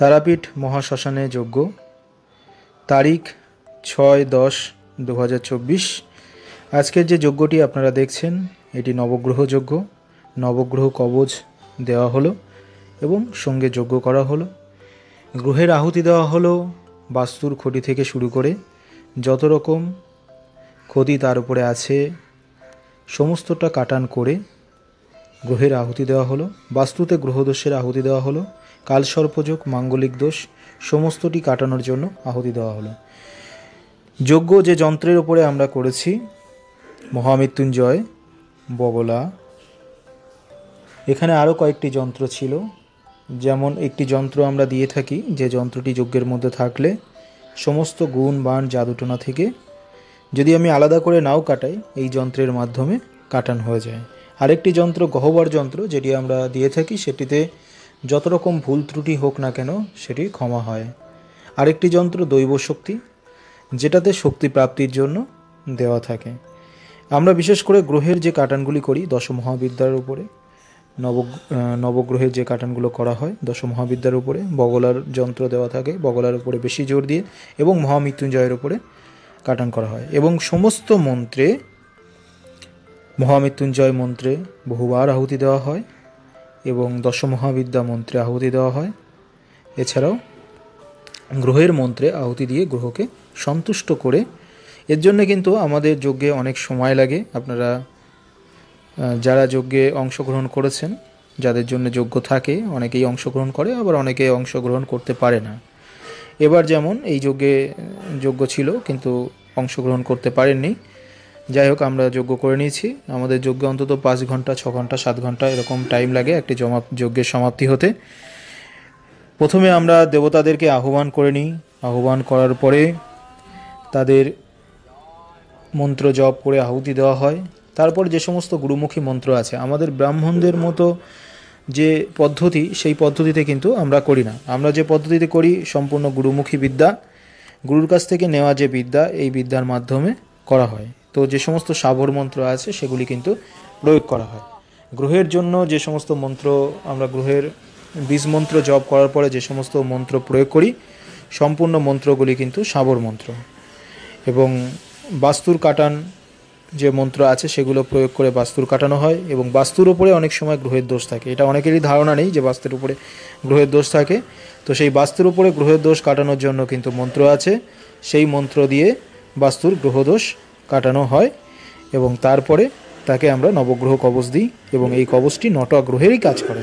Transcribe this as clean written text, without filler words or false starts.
তারাপীঠ মহাশ্মশানে যজ্ঞ, তারিখ 6-10-2024। আজকের যে যজ্ঞটি আপনারা দেখছেন এটি নবগ্রহ যজ্ঞ। নবগ্রহ কবচ দেওয়া হলো এবং সঙ্গে যজ্ঞ করা হলো। গ্রহের আহুতি দেওয়া হলো বাস্তুর ক্ষতি থেকে শুরু করে যত রকম ক্ষতি তার উপরে আছে সমস্তটা কাটান করে গ্রহের আহুতি দেওয়া হলো। বাস্তুতে গ্রহদোষের আহুতি দেওয়া হলো। কালসর্পযোগ, মাঙ্গলিক দোষ সমস্তটি কাটানোর জন্য আহুতি দেওয়া হলো। যজ্ঞ যে যন্ত্রের উপরে আমরা করেছি মহামৃত্যুঞ্জয়, বগলা, এখানে আরও কয়েকটি যন্ত্র ছিল। যেমন একটি যন্ত্র আমরা দিয়ে থাকি, যে যন্ত্রটি যজ্ঞের মধ্যে থাকলে সমস্ত গুণ বাণ জাদুটোনা থেকে যদি আমি আলাদা করে নাও কাটাই এই যন্ত্রের মাধ্যমে কাটান হয়ে যায়। আরেকটি যন্ত্র গহ্বর যন্ত্র যেটি আমরা দিয়ে থাকি, সেটিতে যত রকম ভুল ত্রুটি হোক না কেন সেটি ক্ষমা হয়। আরেকটি যন্ত্র দৈব শক্তি, যেটাতে শক্তি প্রাপ্তির জন্য দেওয়া থাকে। আমরা বিশেষ করে গ্রহের যে কাটানগুলি করি দশ মহাবিদ্যার উপরে, নবগ্রহের যে কাটানগুলো করা হয় দশ মহাবিদ্যার উপরে বগলার যন্ত্র দেওয়া থাকে, বগলার উপরে বেশি জোর দিয়ে, এবং মহামৃত্যুঞ্জয়ের উপরে কাটান করা হয়। এবং সমস্ত মন্ত্রে, মহামৃত্যুঞ্জয় মন্ত্রে বহুবার আহুতি দেওয়া হয় এবং দশ মহাবিদ্যা মন্ত্রে আহুতি দেওয়া হয়। এছাড়াও গ্রহের মন্ত্রে আহুতি দিয়ে গ্রহকে সন্তুষ্ট করে, এর জন্য কিন্তু আমাদের যজ্ঞে অনেক সময় লাগে। আপনারা যারা যজ্ঞে অংশগ্রহণ করেছেন, যাদের জন্য যজ্ঞ থাকে, অনেকেই অংশগ্রহণ করে, আবার অনেকে অংশগ্রহণ করতে পারে না। এবার যেমন এই যজ্ঞ ছিল কিন্তু অংশগ্রহণ করতে পারেননি। যাই হোক, আমরা যজ্ঞ করে নিয়েছি। আমাদের যজ্ঞে অন্তত 5 ঘন্টা, 6 ঘন্টা, 7 ঘন্টা এরকম টাইম লাগে একটি যজ্ঞের সমাপ্তি হতে। প্রথমে আমরা দেবতাদেরকে আহ্বান করে নিই। আহ্বান করার পরে তাদের মন্ত্র জপ করে আহুতি দেওয়া হয়। তারপর যে সমস্ত গুরুমুখী মন্ত্র আছে, আমাদের ব্রাহ্মণদের মতো যে পদ্ধতি, সেই পদ্ধতিতে কিন্তু আমরা করি না। আমরা যে পদ্ধতিতে করি সম্পূর্ণ গুরুমুখী বিদ্যা, গুরুর কাছ থেকে নেওয়া যে বিদ্যা, এই বিদ্যার মাধ্যমে করা হয়। তো যে সমস্ত সাবর মন্ত্র আছে সেগুলি কিন্তু প্রয়োগ করা হয়। গ্রহের জন্য যে সমস্ত মন্ত্র আমরা গ্রহের বীজ মন্ত্র জপ করার পরে যে সমস্ত মন্ত্র প্রয়োগ করি, সম্পূর্ণ মন্ত্রগুলি কিন্তু সাবর মন্ত্র। এবং বাস্তুর কাটান যে মন্ত্র আছে সেগুলো প্রয়োগ করে বাস্তুর কাটানো হয়। এবং বাস্তুর উপরে অনেক সময় গ্রহের দোষ থাকে, এটা অনেকেরই ধারণা নেই যে বাস্তুর উপরে গ্রহের দোষ থাকে। তো সেই বাস্তুর উপরে গ্রহের দোষ কাটানোর জন্য কিন্তু মন্ত্র আছে, সেই মন্ত্র দিয়ে বাস্তুর গ্রহদোষ কাটানো হয়। এবং তারপরে তাকে আমরা নবগ্রহ কবচ দিই এবং এই কবচটি 9টা গ্রহেরই কাজ করে।